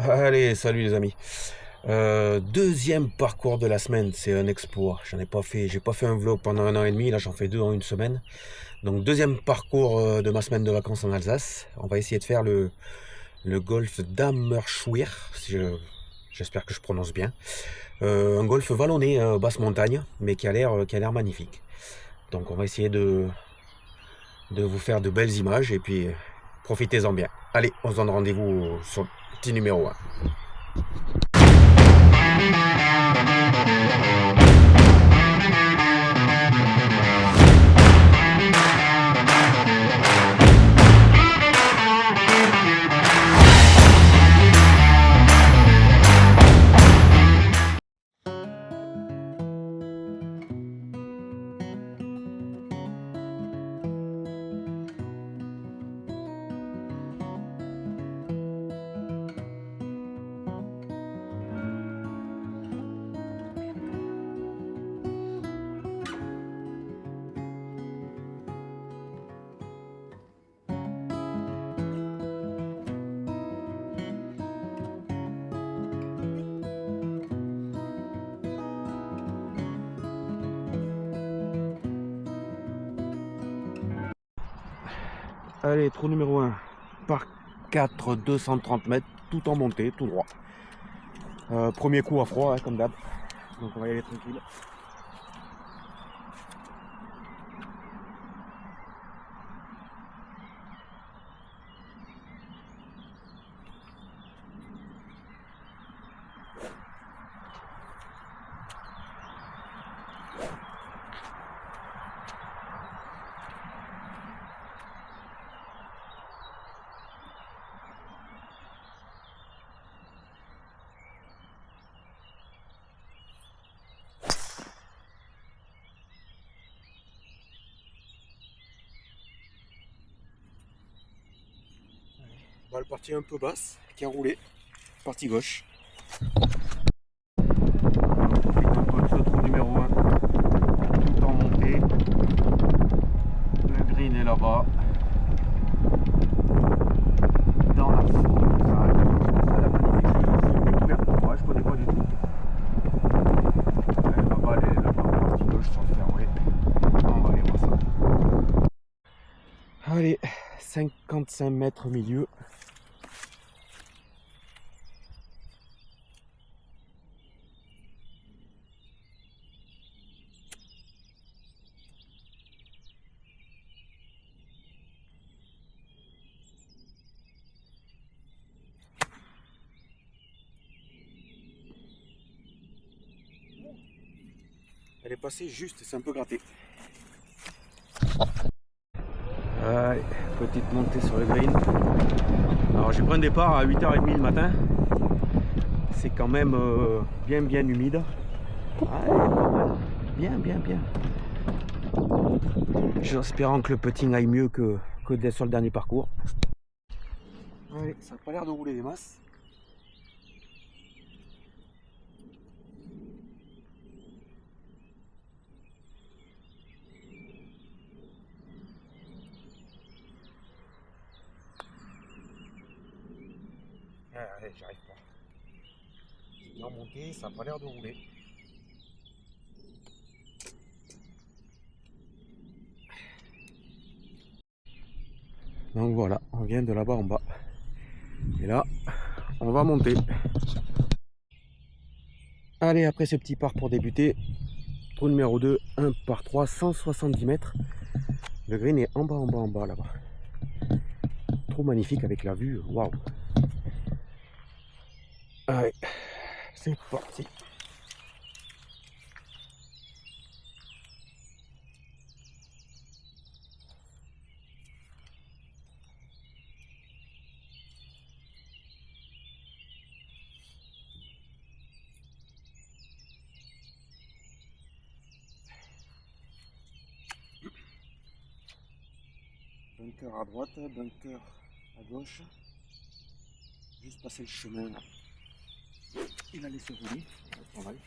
Allez, salut les amis. Deuxième parcours de la semaine, c'est un exploit. J'ai pas fait un vlog pendant 1 an et demi, là j'en fais deux en une semaine. Donc deuxième parcours de ma semaine de vacances en Alsace. On va essayer de faire le golfe d'Hammerschwir, j'espère que je prononce bien. Un golfe vallonné, basse montagne, mais qui a l'air magnifique. Donc on va essayer de vous faire de belles images et puis profitez-en bien. Allez, on se donne rendez-vous sur le petit numéro 1. Allez, trou numéro 1, par 4, 230 mètres, tout en montée, tout droit. Premier coup à froid, hein, comme d'hab. Donc on va y aller tranquille. Balle partie un peu basse, qui a roulé, partie gauche. On profite un peu de ce trou numéro 1, tout en montée. Le green est là-bas. Dans la forêt, ça a l'air magnifique. C'est une découverte pour moi, je connais pas du tout. La balle est là-bas, partie gauche sur le fairway. On va aller voir ça. Allez, 55 mètres au milieu. Elle est passée juste, c'est un peu gratté. Allez, petite montée sur le green. Alors j'ai pris un départ à 8h30 le matin. C'est quand même bien humide. Allez, pas mal. Bien. J'espérant que le putting aille mieux que sur le dernier parcours. Allez, ça n'a pas l'air de rouler des masses. Allez, j'arrive pas. C'est bien monté, ça n'a pas l'air de rouler. Donc voilà, on vient de là-bas en bas. Et là, on va monter. Allez, après ce petit part pour débuter, trou numéro 2, 1 par 3, 170 mètres. Le green est en bas là-bas. Trop magnifique avec la vue, waouh. Allez, c'est parti. Bunker à droite, bunker à gauche. Juste passer le chemin là. Il a laissé rouler. Pas mal.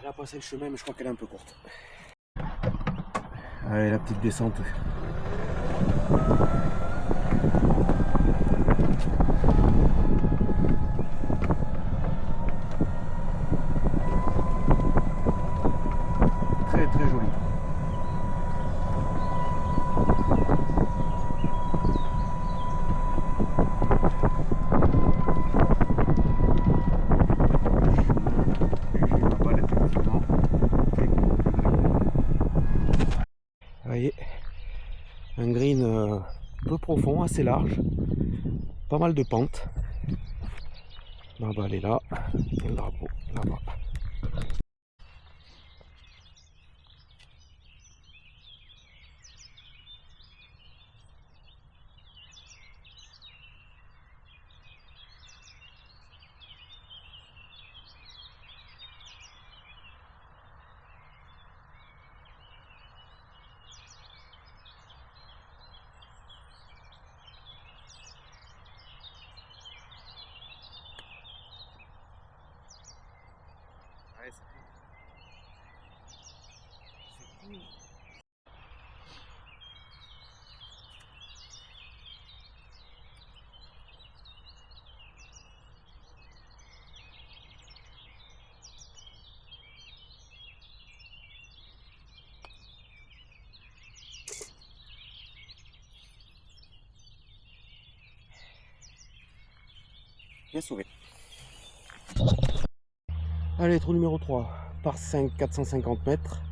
Elle a passé le chemin, mais je crois qu'elle est un peu courte. Allez, la petite descente. Très très joli. Vous voyez, un green peu profond, assez large, pas mal de pentes. La balle est là, et le drapeau là-bas. Bien sauvé. Allez, trou numéro 3, par 5, 450 mètres,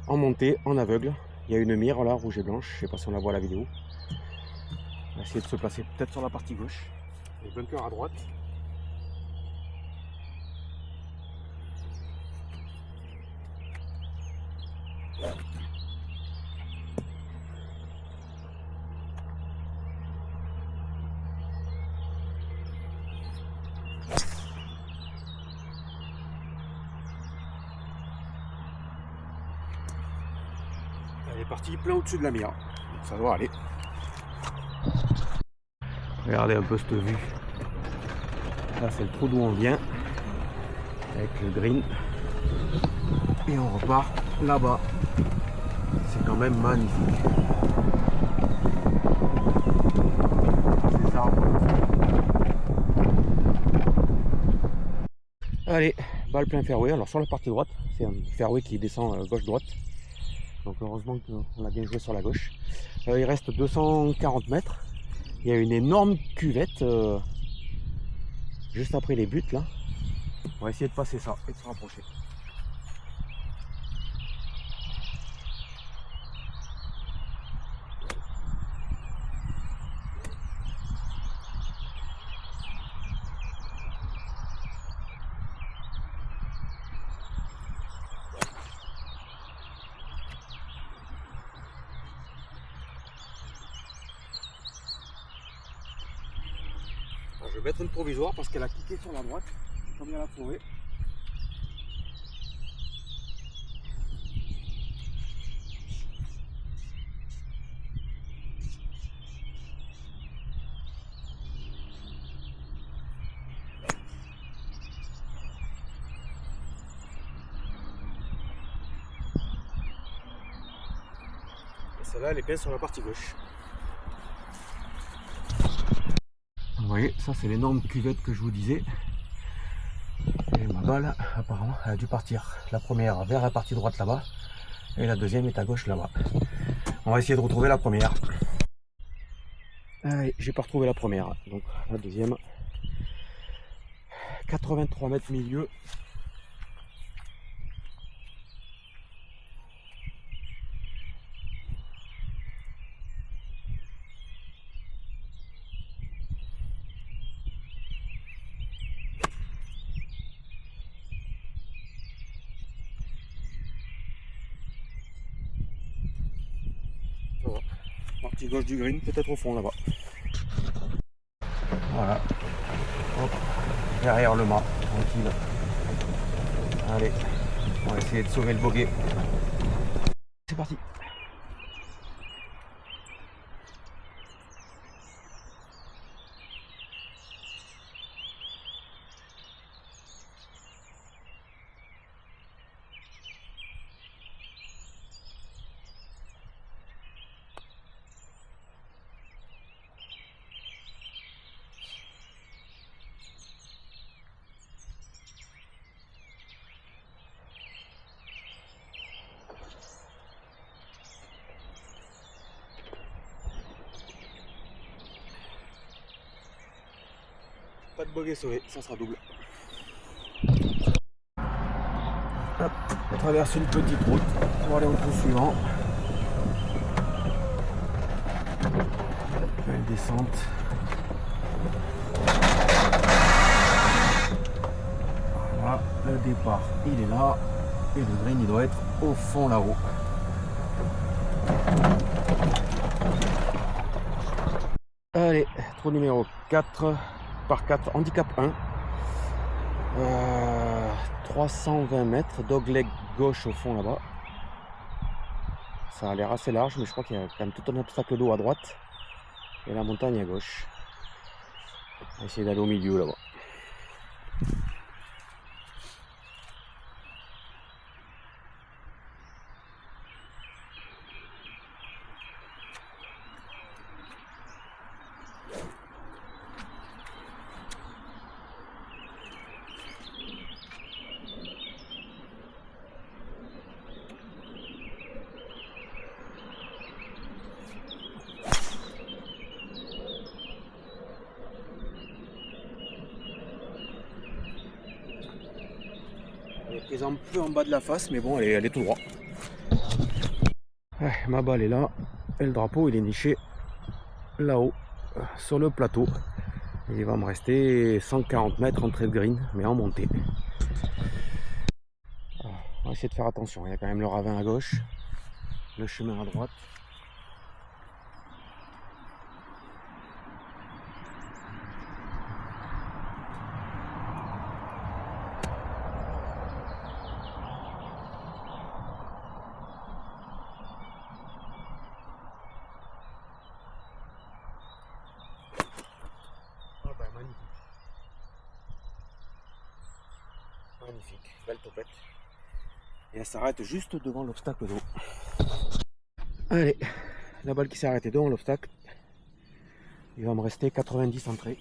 en montée, en aveugle. Il y a une mire là, rouge et blanche, je sais pas si on la voit à la vidéo. On va essayer de se placer peut-être sur la partie gauche. Le bunker à droite. Elle est partie plein au-dessus de la mire. Ça doit aller. Regardez un peu cette vue. Là c'est le trou d'où on vient. Avec le green. Et on repart là-bas. C'est quand même magnifique. Ces arbres. Allez, balle plein fairway. Alors sur la partie droite, c'est un fairway qui descend gauche-droite. Donc heureusement qu'on a bien joué sur la gauche. Il reste 240 mètres. Il y a une énorme cuvette juste après les buts là. On va essayer de passer ça et de se rapprocher. Alors, je vais mettre une provisoire parce qu'elle a cliqué sur la droite. Comme il y a la forêt. Celle-là, elle est bien sur la partie gauche. Vous voyez, ça c'est l'énorme cuvette que je vous disais. Et ma balle, apparemment, elle a dû partir. La première vers la partie droite là-bas. Et la deuxième est à gauche là-bas. On va essayer de retrouver la première. Allez, j'ai pas retrouvé la première. Donc la deuxième. 83 mètres milieu. Partie gauche du green, peut-être au fond là-bas. Voilà. Hop. Derrière le mât, tranquille. Allez, on va essayer de sauver le bogey. C'est parti. Pas de bogey sauvé, ça sera double. Hop, on traverse une petite route pour aller au trou suivant. Belle descente. Voilà, le départ il est là et le green il doit être au fond là-haut. Allez, trou numéro 4 par 4, handicap 1. 320 mètres, dogleg gauche au fond là-bas. Ça a l'air assez large, mais je crois qu'il y a quand même tout un obstacle d'eau à droite et la montagne à gauche. On va essayer d'aller au milieu là-bas. Elle est prise un peu en bas de la face, mais bon, elle est tout droit. Ouais, ma balle est là, et le drapeau il est niché là-haut, sur le plateau. Et il va me rester 140 mètres entrée de green, mais en montée. On va essayer de faire attention, il y a quand même le ravin à gauche, le chemin à droite. Magnifique, belle topette. Et elle s'arrête juste devant l'obstacle d'eau. Allez, la balle qui s'est arrêtée devant l'obstacle. Il va me rester 90 entrées.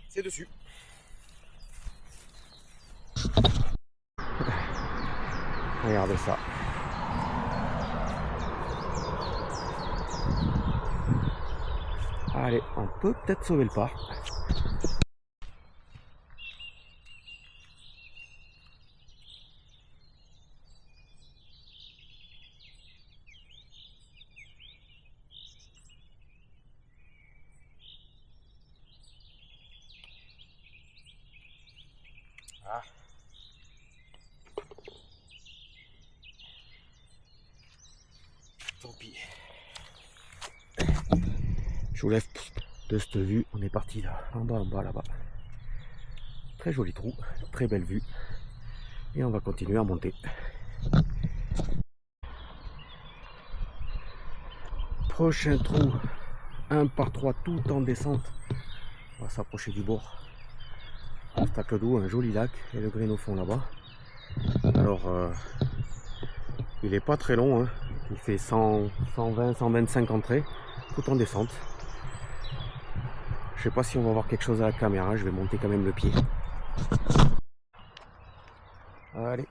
C'est dessus. Regardez ça. Allez, on peut peut-être sauver le par. Ah. Tant pis. Je vous lève de cette vue. On est parti là, en bas là-bas. Très joli trou, très belle vue. Et on va continuer à monter. Prochain trou, 1 par 3 tout en descente. On va s'approcher du bord. Obstacle d'eau, un joli lac et le green au fond là-bas. Alors, il est pas très long, hein. Il fait 100, 120, 125 entrées, tout en descente. Je sais pas si on va voir quelque chose à la caméra, je vais monter quand même le pied. Allez.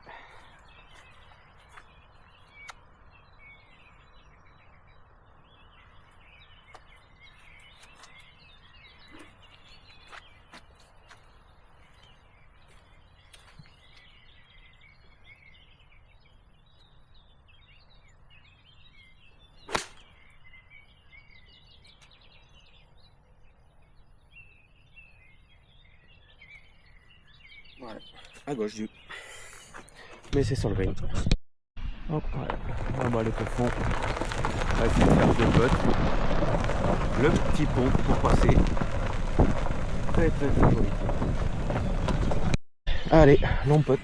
Voilà, à gauche du. Mais c'est sur le green. Hop, voilà. Là-bas le fond. On va essayer de faire deux putts. Le petit pont pour passer. Très très très joli. Allez, long putt.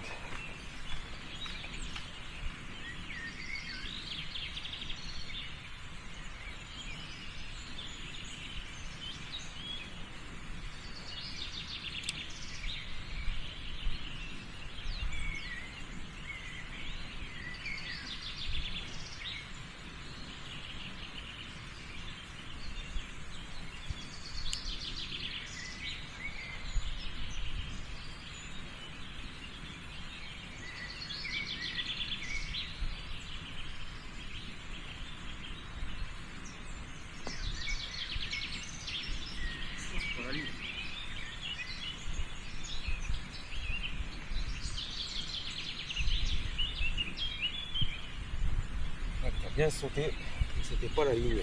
bien sauté, c'était pas la ligne.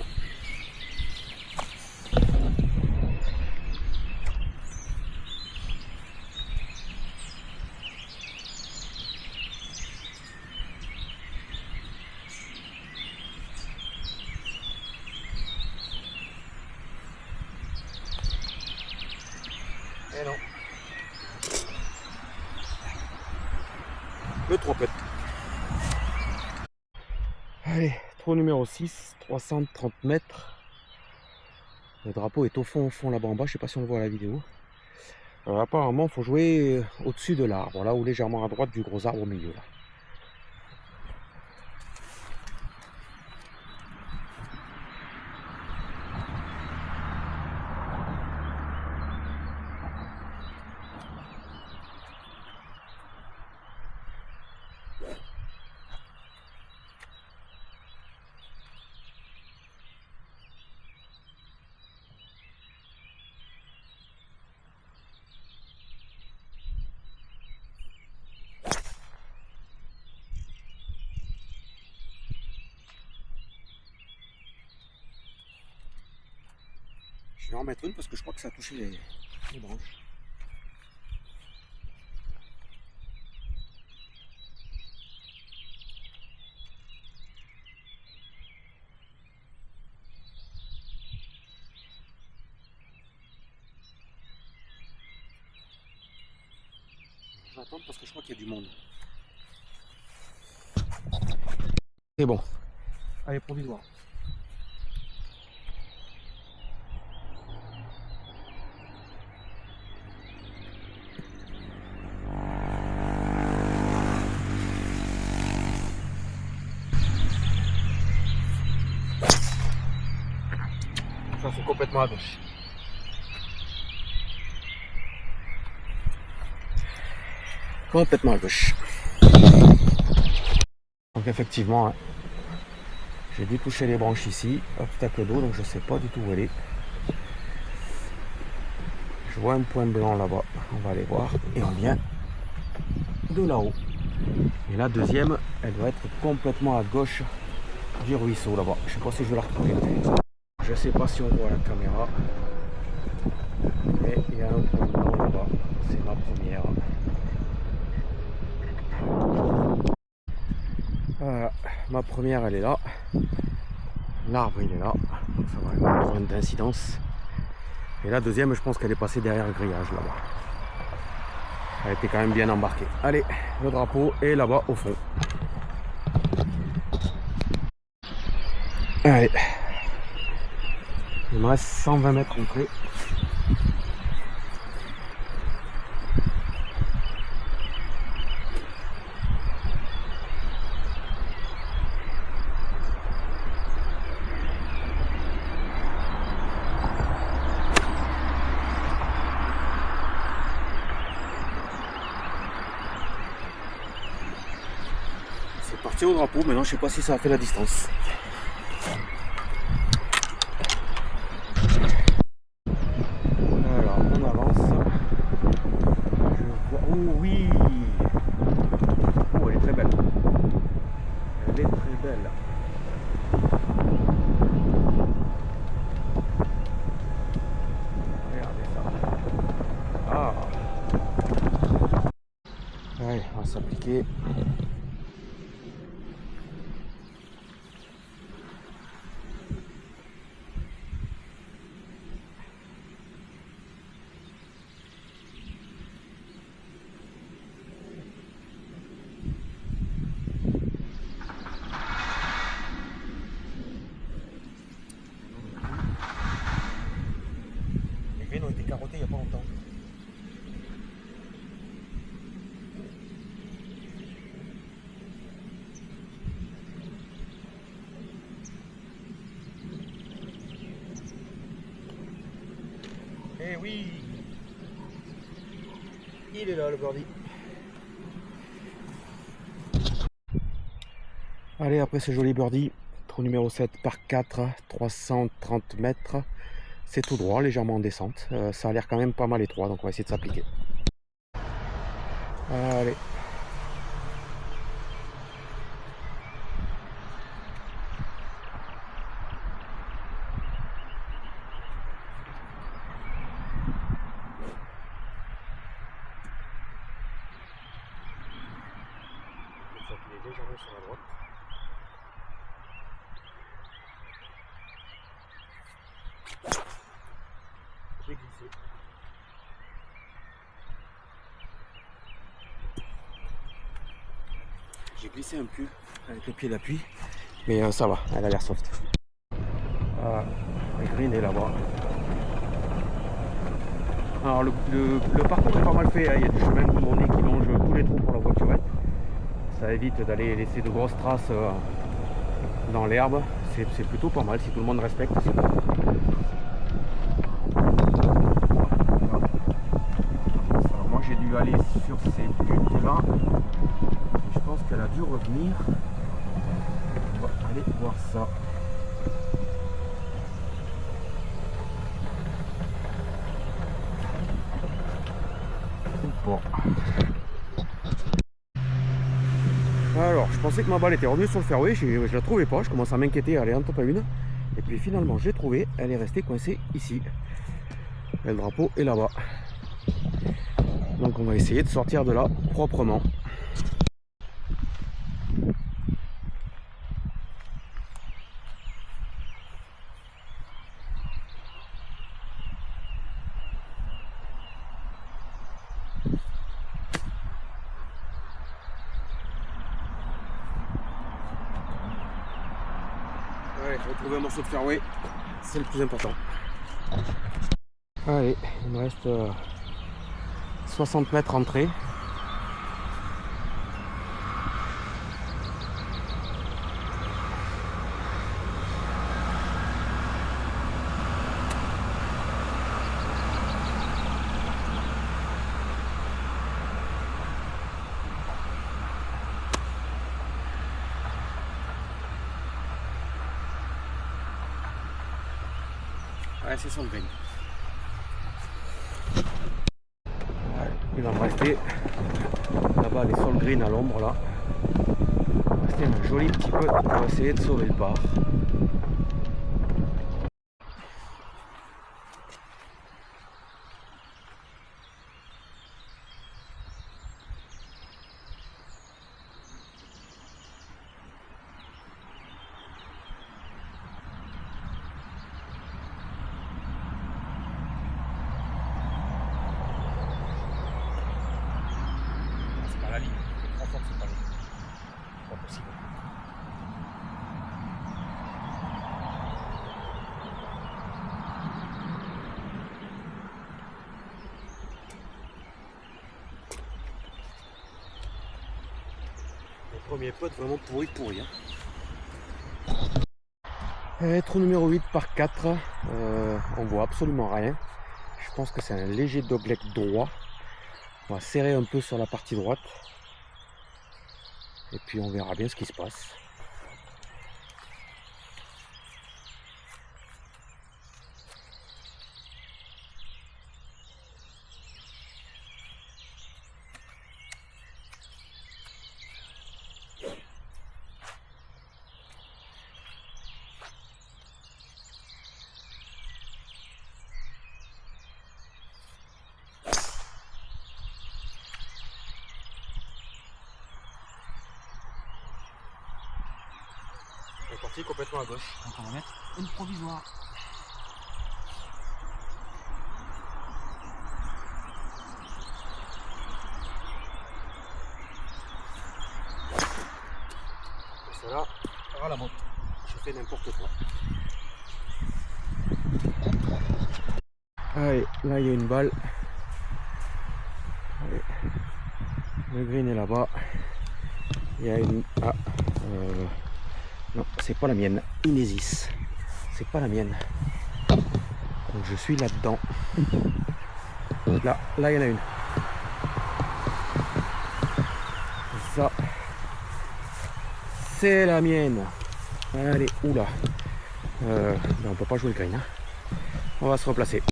Et non. Le trompette. Allez, trou numéro 6, 330 mètres. Le drapeau est au fond là-bas en bas, je sais pas si on le voit à la vidéo. Apparemment, il faut jouer au-dessus de l'arbre, là, ou légèrement à droite du gros arbre au milieu. Là. Je vais en mettre une parce que je crois que ça a touché les branches. J'attends parce que je crois qu'il y a du monde. C'est bon. Allez, provisoire. Ça, c'est complètement à gauche. Complètement à gauche. Donc effectivement, hein, j'ai dû toucher les branches ici, obstacle d'eau, donc je sais pas du tout où elle est. Je vois un point blanc là-bas, on va aller voir, et on vient de là-haut. Et la deuxième, elle doit être complètement à gauche du ruisseau là-bas. Je sais pas si je vais la retrouver. Je sais pas si on voit la caméra, mais il y a un point blanc là-bas, c'est ma première. Voilà, ma première elle est là, l'arbre il est là, donc ça va avoir d'incidence. Et la deuxième, je pense qu'elle est passée derrière le grillage là-bas. Elle était quand même bien embarquée. Allez, le drapeau est là-bas au fond. Allez, il me reste 120 mètres entrée. C'est parti au drapeau, maintenant je sais pas si ça a fait la distance. Alors on avance. Je vois. Oh oui. Oh, elle est très belle. Elle est très belle. Regardez ça. Ah. Allez, on va s'appliquer. Les graines ont été carottées il n'y a pas longtemps. Eh oui, il est là le birdie. Allez, après ce joli birdie, trou numéro 7 par 4, 330 mètres. C'est tout droit, légèrement en descente. Ça a l'air quand même pas mal étroit, donc on va essayer de s'appliquer. Allez. légèrement sur la droite. J'ai glissé. J'ai glissé un peu avec le pied d'appui, mais ça va, elle a l'air soft. Le green est là-bas. Alors le parcours est pas mal fait, hein. Il y a du chemin goudronné qui longe tous les trous pour la voiturette. Ça évite d'aller laisser de grosses traces dans l'herbe. C'est plutôt pas mal si tout le monde respecte. Alors, moi j'ai dû aller sur ces buttes là. Je pense qu'elle a dû revenir. On va aller voir ça. Bon. Alors, je pensais que ma balle était revenue sur le fairway, je la trouvais pas, je commence à m'inquiéter, allez, en top à une. Et puis finalement, je l'ai trouvée, elle est restée coincée ici. Et le drapeau est là-bas. Donc on va essayer de sortir de là proprement. Ouais, retrouver un morceau de fairway, c'est le plus important. Allez, il me reste 60 mètres entrée. Ouais, c'est sur le green. Il va me rester là-bas les sur le green à l'ombre là. Il va me rester un joli petit peu pour essayer de sauver le par. La ligne, c'est trop fort, c'est pas possible. Le premier putt vraiment pourri. Hein. Trou numéro 8 par 4, on voit absolument rien. Je pense que c'est un léger dogleg droit. On va serrer un peu sur la partie droite. Et puis on verra bien ce qui se passe. Elle est partie complètement à gauche. Donc on va mettre une provisoire. Et celle-là, à la motte. Je fais n'importe quoi. Allez, là il y a une balle. Allez. Le green est là-bas. Il y a une... non, c'est pas la mienne. Inésis. C'est pas la mienne. Donc je suis là-dedans. Là, il y en a une. Ça, c'est la mienne. Allez, oula. On peut pas jouer le green. Hein. On va se replacer.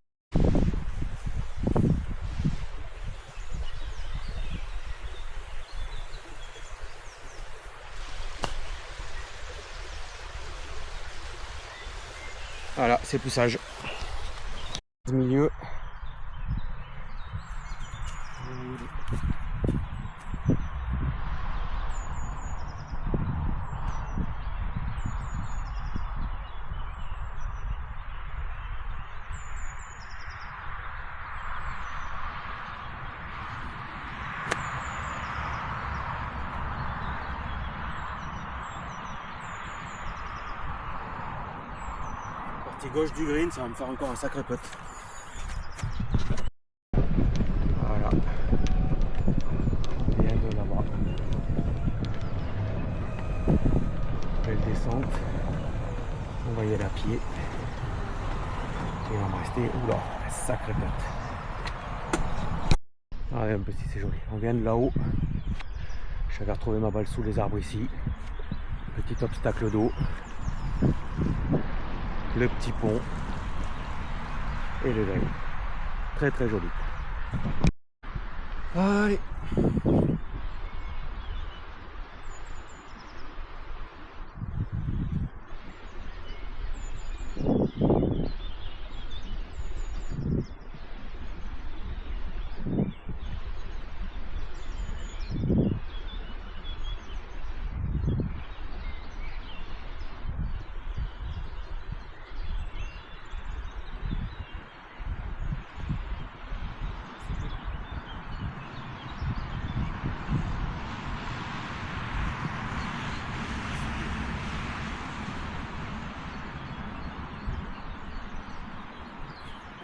Voilà, c'est plus sage. Milieu. Partie gauche du green, ça va me faire encore un sacré putt. Voilà. On vient de là-bas. Belle descente. On va y aller à pied. Et on va rester. Oula, un sacré putt. Ah ouais, un peu si c'est joli. On vient de là-haut. J'avais retrouvé ma balle sous les arbres ici. Petit obstacle d'eau. Le petit pont. Et le green. Très très joli. Allez.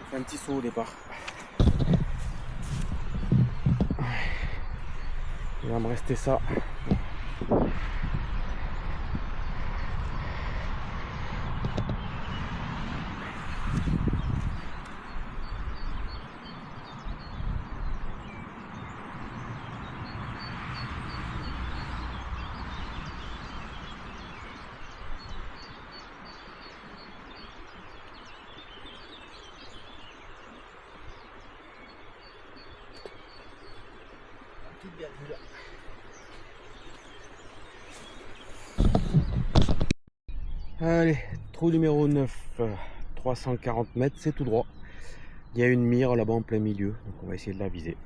On fait un petit saut au départ. Il va me rester ça. Allez, trou numéro 9, 340 mètres, c'est tout droit. Il y a une mire là-bas en plein milieu, donc on va essayer de la viser.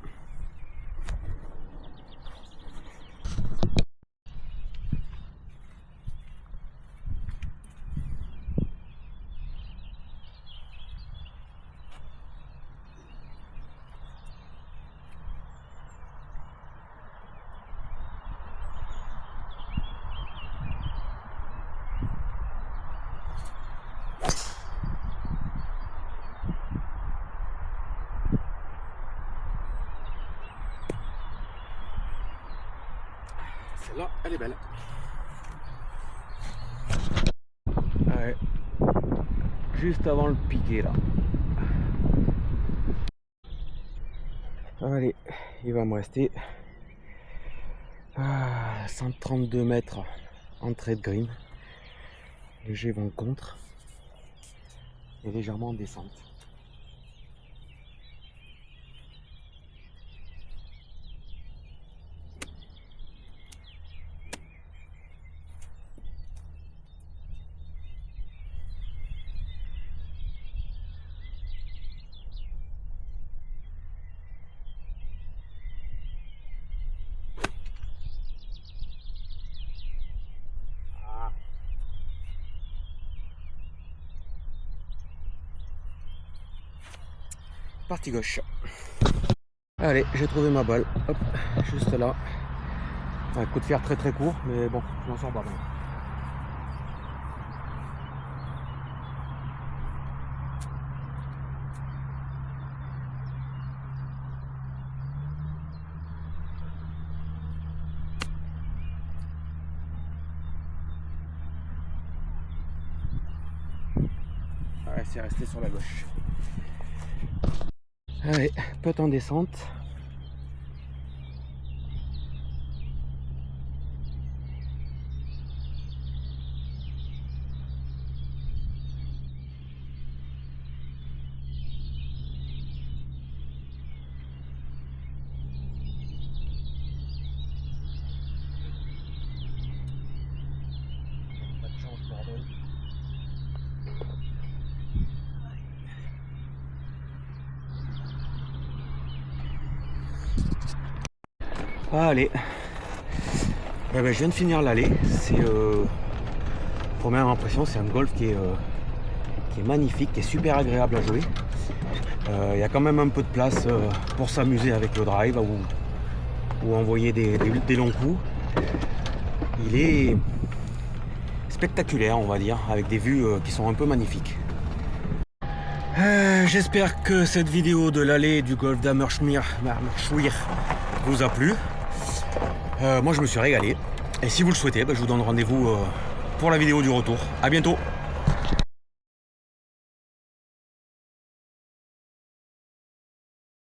Celle-là, elle est belle. Ouais. Juste avant le piqué là. Allez, il va me rester 132 mètres entrée de green. Léger vent contre et légèrement en descente. Partie gauche. Allez, j'ai trouvé ma balle. Hop, juste là. Un coup de fer très très court, mais bon, je m'en sors pas mal. Ouais, c'est resté sur la gauche. Allez, putt en descente. Pas de chance, bordel. Allez, eh ben, je viens de finir l'allée. C'est première impression, c'est un golf qui est magnifique, qui est super agréable à jouer. Il y a quand même un peu de place pour s'amuser avec le drive ou envoyer des longs coups. Il est spectaculaire, on va dire, avec des vues qui sont un peu magnifiques. J'espère que cette vidéo de l'allée du golfe d'Hammerschwir vous a plu. Moi je me suis régalé. Et si vous le souhaitez, je vous donne rendez-vous pour la vidéo du retour. A bientôt.